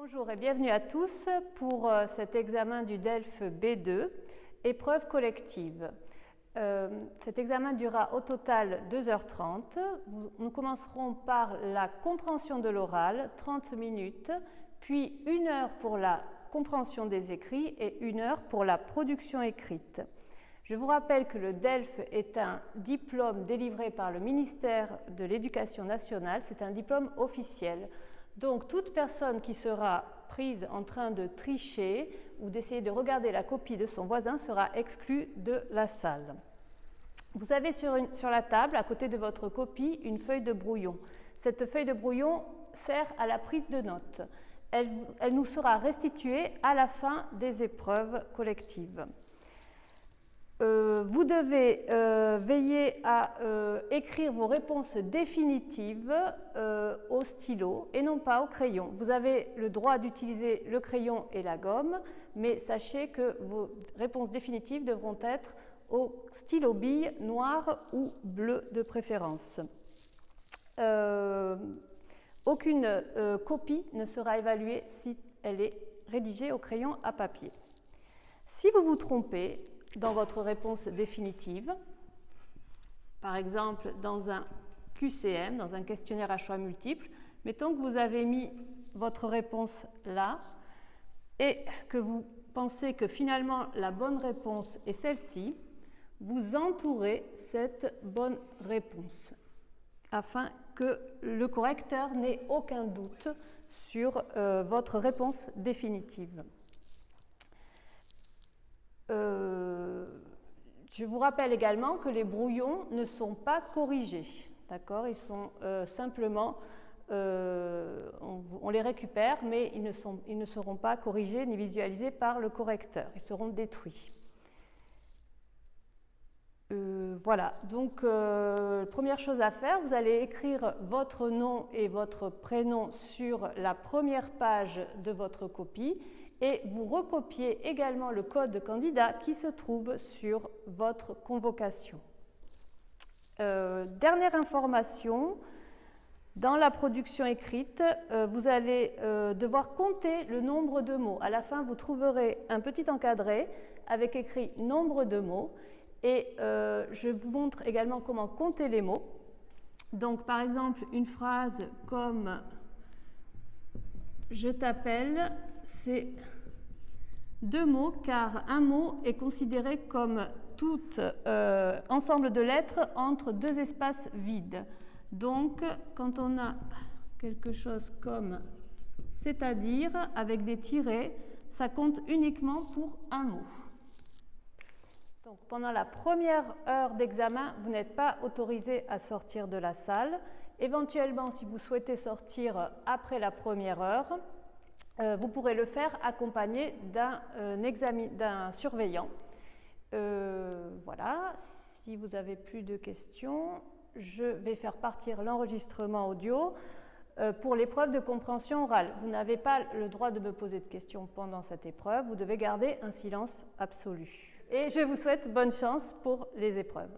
Bonjour et bienvenue à tous pour cet examen du DELF B2, épreuve collective. Cet examen durera au total 2h30. Nous commencerons par la compréhension de l'oral, 30 minutes, puis 1 heure pour la compréhension des écrits et 1 heure pour la production écrite. Je vous rappelle que le DELF est un diplôme délivré par le ministère de l'Éducation nationale, c'est un diplôme officiel. Donc, toute personne qui sera prise en train de tricher ou d'essayer de regarder la copie de son voisin sera exclue de la salle. Vous avez sur la table, à côté de votre copie, une feuille de brouillon. Cette feuille de brouillon sert à la prise de notes. Elle nous sera restituée à la fin des épreuves collectives. Vous devez veiller à écrire vos réponses définitives au stylo et non pas au crayon. Vous avez le droit d'utiliser le crayon et la gomme, mais sachez que vos réponses définitives devront être au stylo bille noir ou bleu de préférence. Aucune copie ne sera évaluée si elle est rédigée au crayon à papier. Si vous vous trompez dans votre réponse définitive, par exemple dans un QCM, dans un questionnaire à choix multiples, mettons que vous avez mis votre réponse là et que vous pensez que finalement la bonne réponse est celle-ci, vous entourez cette bonne réponse afin que le correcteur n'ait aucun doute sur votre réponse définitive. Je vous rappelle également que les brouillons ne sont pas corrigés, d'accord ? Ils sont simplement, on les récupère, mais ils ne seront pas corrigés ni visualisés par le correcteur, ils seront détruits. Voilà, donc première chose à faire, vous allez écrire votre nom et votre prénom sur la première page de votre copie et vous recopiez également le code candidat qui se trouve sur votre convocation. Dernière information, dans la production écrite, vous allez devoir compter le nombre de mots. À la fin, vous trouverez un petit encadré avec écrit nombre de mots. Et je vous montre également comment compter les mots. Donc, par exemple, une phrase comme « Je t'appelle », c'est 2 mots, car un mot est considéré comme tout ensemble de lettres entre 2 espaces vides. Donc, quand on a quelque chose comme « c'est-à-dire » avec des tirets, ça compte uniquement pour un mot. Donc, pendant la première heure d'examen, vous n'êtes pas autorisé à sortir de la salle. Éventuellement, si vous souhaitez sortir après la première heure, vous pourrez le faire accompagné d'un surveillant. Voilà, si vous n'avez plus de questions, je vais faire partir l'enregistrement audio pour l'épreuve de compréhension orale. Vous n'avez pas le droit de me poser de questions pendant cette épreuve, vous devez garder un silence absolu. Et je vous souhaite bonne chance pour les épreuves.